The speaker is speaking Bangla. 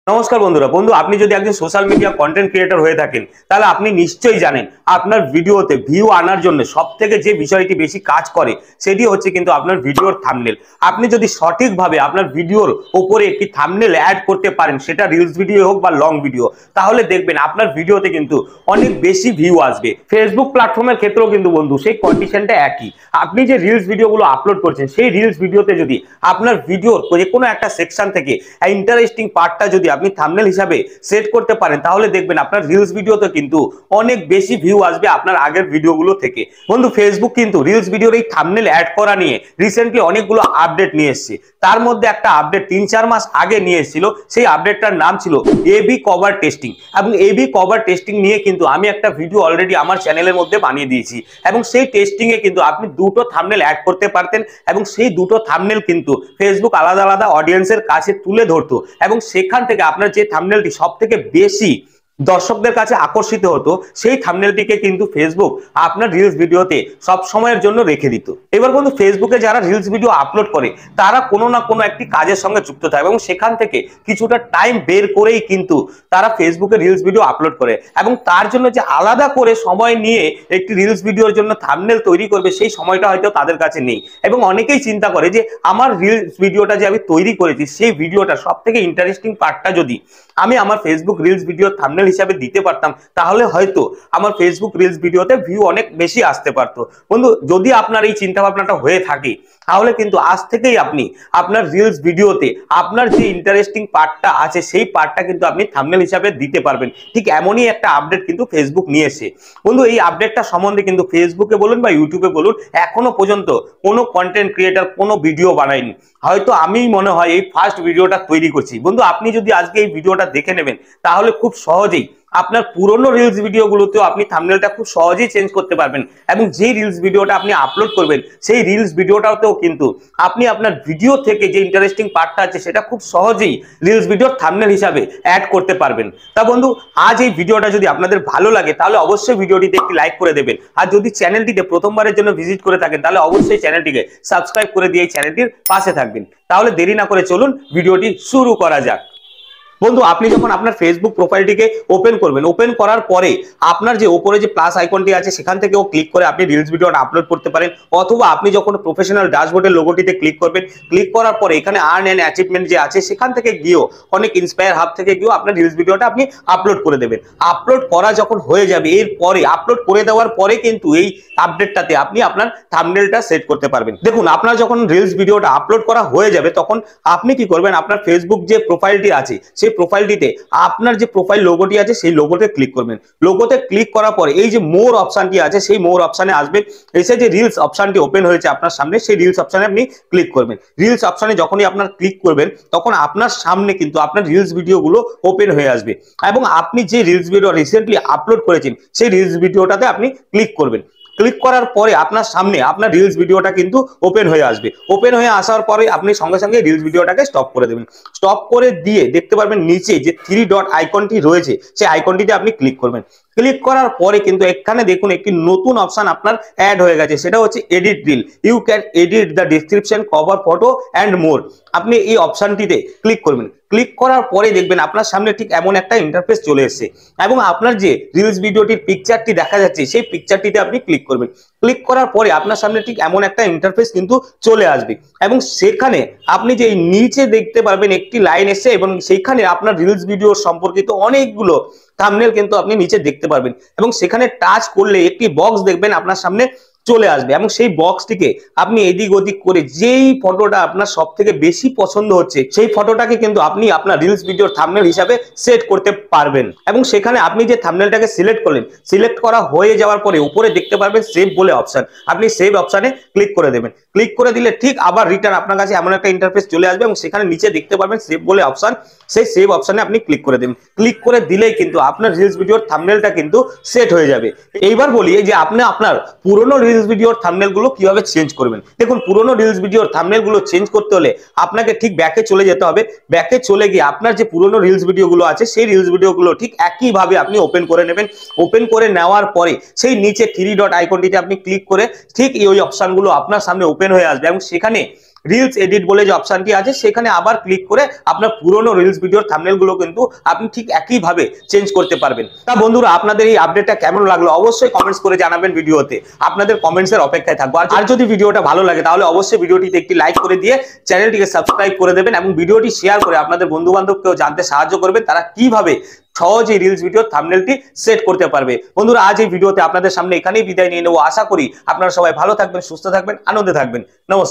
নমস্কার বন্ধু আপনি যদি একজন সোশ্যাল মিডিয়া কন্টেন্ট ক্রিয়েটর হয়ে থাকেন তাহলে আপনি নিশ্চয়ই জানেন আপনার ভিডিওতে ভিউ আনার জন্য সবথেকে যে বিষয়টি বেশি কাজ করে সেটি হচ্ছে কিন্তু আপনার ভিডিওর থাম্বনেল। আপনি যদি সঠিকভাবে আপনার ভিডিওর উপরে একটি থাম্বনেল অ্যাড করতে পারেন, সেটা রিলস ভিডিও হোক বা লং ভিডিও, তাহলে দেখবেন আপনার ভিডিওতে কিন্তু অনেক বেশি ভিউ আসবে। ফেসবুক প্ল্যাটফর্মের ক্ষেত্রেও কিন্তু বন্ধু সেই কন্ডিশনটা একই। আপনি যে রিলস ভিডিওগুলো আপলোড করছেন সেই রিলস ভিডিওতে যদি আপনার ভিডিওর যে কোনো একটা সেকশন থেকে ইন্টারেস্টিং পার্টটা যদি আপনি থাম্বনেল হিসাবে সেট করতে পারেন, তাহলে দেখবেন আপনার রিলস ভিডিওতে কিন্তু অনেক বেশি ভিউ আসবে আপনার আগের ভিডিওগুলো থেকে। বন্ধু ফেসবুক কিন্তু রিলস ভিডিওর এই থাম্বনেল অ্যাড করা নিয়ে রিসেন্টলি অনেকগুলো আপডেট নিয়ে এসেছে। তার মধ্যে একটা আপডেট 3-4 মাস আগে নিয়ে এসেছিল, সেই আপডেটটার নাম ছিল এবি কভার টেস্টিং। এবং এবি কভার টেস্টিং নিয়ে কিন্তু আমি একটা ভিডিও অলরেডি আমার চ্যানেলের মধ্যে বানিয়ে দিয়েছি, এবং সেই টেস্টিং এ কিন্তু আপনি দুটো থাম্বনেল অ্যাড করতে পারতেন, এবং সেই দুটো থাম্বনেল কিন্তু ফেসবুক আলাদা আলাদা অডিয়েন্সের কাছে তুলে ধরতো, এবং সেখান থেকে আপনার যে থাম্বনেলটি সবথেকে বেশি দর্শকদের কাছে আকর্ষিত হতো সেই থাম্বনেলটিকে কিন্তু ফেসবুক আপনার রিলস ভিডিওতে সব সময়ের জন্য রেখে দিত। এবার বন্ধু ফেসবুকে যারা রিলস ভিডিও আপলোড করে তারা কোনো না কোনো একটি কাজের সঙ্গে যুক্ত থাকে, এবং সেখান থেকে কিছুটা টাইম বের করেই কিন্তু তারা ফেসবুকে রিলস ভিডিও আপলোড করে, এবং তার জন্য যে আলাদা করে সময় নিয়ে একটি রিলস ভিডিওর জন্য থাম্বনেল তৈরি করবে সেই সময়টা হয়তো তাদের কাছে নেই। এবং অনেকেই চিন্তা করে যে আমার রিলস ভিডিওটা যে আমি তৈরি করেছি সেই ভিডিওটা সব থেকে ইন্টারেস্টিং পার্টটা যদি আমি আমার ফেসবুক রিলস ভিডিও থাম্বনেল হিসাবে দিতে পারতাম, তাহলে হয়তো আমার ফেসবুক রিলস ভিডিওতে ভিউ অনেক বেশি আসতে পারতো। বন্ধু যদি আপনার এই চিন্তা ভাবনাটা হয়ে থাকে, তাহলে কিন্তু আজ থেকেই আপনি আপনার রিলস ভিডিওতে আপনার যে ইন্টারেস্টিং পার্টটা আছে সেই পার্টটা কিন্তু আপনি থাম্বনেল হিসাবে দিতে পারবেন। ঠিক এমনই একটা আপডেট কিন্তু ফেসবুক নিয়ে এসে। বন্ধু এই আপডেটটা সম্বন্ধে কিন্তু ফেসবুকে বলুন বা ইউটিউবে বলুন, এখনো পর্যন্ত কোনো কন্টেন্ট ক্রিয়েটর কোনো ভিডিও বানায়নি। হয়তো আমি মনে হয় এই ফার্স্ট ভিডিওটা তৈরি করছি। বন্ধু আপনি যদি আজকে এই ভিডিওটা দেখে নেবেন, তাহলে খুব সহজেই আপনার পুরনো রিলস ভিডিওগুলোতেও আপনি থাম্বনেলটা খুব সহজেই চেঞ্জ করতে পারবেন, এবং যে রিলস ভিডিওটা আপনি আপলোড করবেন সেই রিলস ভিডিওটাতেও কিন্তু আপনি আপনার ভিডিও থেকে যে ইন্টারেস্টিং পার্টটা আছে সেটা খুব সহজেই রিলস ভিডিওর থাম্বনেল হিসাবে অ্যাড করতে পারবেন। তা বন্ধু আজ এই ভিডিওটা যদি আপনাদের ভালো লাগে তাহলে অবশ্যই ভিডিওটিতে একটি লাইক করে দেবেন, আর যদি চ্যানেলটিতে প্রথমবারের জন্য ভিজিট করে থাকেন তাহলে অবশ্যই চ্যানেলটিকে সাবস্ক্রাইব করে দিয়ে এই চ্যানেলটির পাশে থাকবেন। তাহলে দেরি না করে চলুন ভিডিওটি শুরু করা যাক। বন্ধু আপনি যখন আপনার ফেসবুক প্রোফাইলটিকে ওপেন করবেন, ওপেন করার পরে আপনার যে উপরে যে প্লাস আইকনটি আছে সেখান থেকেও ক্লিক করে আপনি রিলস ভিডিওটা আপলোড করতে পারেন, অথবা আপনি যখন প্রফেশনাল ড্যাশবোর্ডের লোগোটিতে ক্লিক করবেন, ক্লিক করার পরে এখানে আর্ন এন্ড অ্যাচিভমেন্ট যে আছে সেখান থেকে গিয়েও অনেক ইন্সপায়ার হাব থেকে গিয়েও আপনার রিলস ভিডিওটা আপনি আপলোড করে দেবেন। আপলোড করা যখন হয়ে যাবে, এরপরে আপলোড করে দেওয়ার পরে কিন্তু এই আপডেটটাতে আপনি আপনার থাম্বনেলটা সেট করতে পারবেন। দেখুন আপনার যখন রিলস ভিডিওটা আপলোড করা হয়ে যাবে তখন আপনি কি করবেন, আপনার ফেসবুক যে প্রোফাইলটি আছে সেই প্রোফাইলটিতে আপনার যে প্রোফাইল লোগোটি আছে সেই লোগোতে ক্লিক করবেন। লোগোতে ক্লিক করার পরে এই যে মোর অপশনটি আছে সেই মোর অপশনে আসবে, এসে যে রিলস অপশনটি ওপেন হয়েছে আপনার সামনে সেই রিলস অপশনে আপনি ক্লিক করবেন। রিলস অপশনে যখনই আপনার ক্লিক করবেন তখন আপনার সামনে কিন্তু আপনার রিলস ভিডিওগুলো ওপেন হয়ে আসবে, এবং আপনি যে রিলস ভিডিও রিসেন্টলি আপলোড করেছেন সেই রিলস ভিডিওটাতে আপনি ক্লিক করবেন। ক্লিক করার পরে আপনার সামনে আপনার রিলস ভিডিওটা কিন্তু ওপেন হয়ে আসবে। ওপেন হয়ে আসার পরে আপনি সঙ্গে সঙ্গে রিলস ভিডিওটাকে স্টপ করে দেবেন। স্টপ করে দিয়ে দেখতে পারবেন নিচে যে 3 ডট আইকনটি রয়েছে সেই আইকনটিতে আপনি ক্লিক করবেন। ক্লিক করার পরে কিন্তু এখানে দেখুন একটি নতুন অপশন আপনার অ্যাড হয়ে গেছে, সেটা হচ্ছে edit reel. You can edit the description, cover photo and more. আপনি এই অপশনটিতে ক্লিক করবেন। ক্লিক করার পরে দেখবেন আপনার সামনে ঠিক এমন একটা ইন্টারফেস চলে এসেছে, এবং আপনার যে রিলস ভিডিওটির পিকচারটি দেখা যাচ্ছে সেই পিকচারটিতে আপনি ক্লিক করবেন। ক্লিক করার পরে আপনার সামনে ঠিক এমন একটা ইন্টারফেস কিন্তু চলে আসবে, এবং সেখানে আপনি যে নিচে দেখতে পারবেন একটি লাইন এসছে, এবং সেইখানে আপনার রিলস ভিডিও সম্পর্কিত অনেকগুলো থাম্বনেল কিন্তু আপনি নিচে দেখতে পারবেন, এবং সেখানে টাচ করলে একটি বক্স দেখবেন আপনার সামনে চলে আসবে, এবং সেই বক্সটিকে আপনি এদিক ওদিক করে যেই ফটোটা আপনার সব থেকে বেশি পছন্দ হচ্ছে সেই ফটোটাকে কিন্তু আপনি আপনার রিলস ভিডিওর থাম্বনেল হিসাবে সেট করতে পারবেন। এবং সেখানে আপনি যে থাম্বনেলটাকে সিলেক্ট করলেন, সিলেক্ট করা হয়ে যাওয়ার পরে উপরে দেখতে পারবেন সেভ বলে অপশন, আপনি সেভ অপশনে ক্লিক করে দেবেন। ক্লিক করে দিলে ঠিক আবার রিটার্ন আপনার কাছে এমন একটা ইন্টারফেস চলে আসবে, এবং সেখানে নিচে দেখতে পারবেন সেভ বলে অপশন, সেই সেভ অপশনে আপনি ক্লিক করে দেবেন। ক্লিক করে দিলেই কিন্তু আপনার রিলস ভিডিওর থাম্বনেলটা কিন্তু সেট হয়ে যাবে। এইবার বলি যে আপনি আপনার পুরনো রিলস ভিডিওর থাম্বনেল গুলো কিভাবে চেঞ্জ করবেন। দেখুন পুরনো রিলস ভিডিওর থাম্বনেল গুলো চেঞ্জ করতে হলে আপনাকে ঠিক ব্যাকে চলে যেতে হবে। ব্যাকে চলে গিয়ে আপনার যে পুরনো রিলস ভিডিও গুলো আছে সেই রিলস ভিডিও গুলো ঠিক একই ভাবে আপনি ওপেন করে নেবেন। ওপেন করে নেওয়ার পরে সেই নিচে 3 ডট আইকনটিতে আপনি ক্লিক করে ঠিক এই অপশনগুলো আপনার সামনে ওপেন হয়ে আসবে, এবং সেখানে রিলস এডিট বলে যে অপশনটি আছে সেখানে আবার ক্লিক করে আপনার পুরনো রিলস ভিডিওর থাম্বনেল গুলো কিন্তু আপনি ঠিক একই ভাবে চেঞ্জ করতে পারবেন। তা বন্ধুরা, আপনাদের এই আপডেটটা কেমন লাগলো অবশ্যই কমেন্টস করে জানাবেন ভিডিওতে, আপনাদের কমেন্টস এর অপেক্ষায় থাকবো। আর যদি ভিডিওটা ভালো লাগে তাহলে অবশ্যই ভিডিওটিতে একটি লাইক করে দিয়ে চ্যানেলটিকে সাবস্ক্রাইব করে দেবেন এবং ভিডিওটি শেয়ার করে আপনাদের বন্ধু বান্ধবকেও জানতে সাহায্য করবেন তারা কিভাবে সহজে রিলস ভিডিও থাম্বনেলটি সেট করতে পারবে। বন্ধুরা, আজ এই ভিডিওতে আপনাদের সামনে এখানেই বিদায় নিয়ে নেবো। আশা করি আপনারা সবাই ভালো থাকবেন, সুস্থ থাকবেন, আনন্দে থাকবেন। নমস্কার।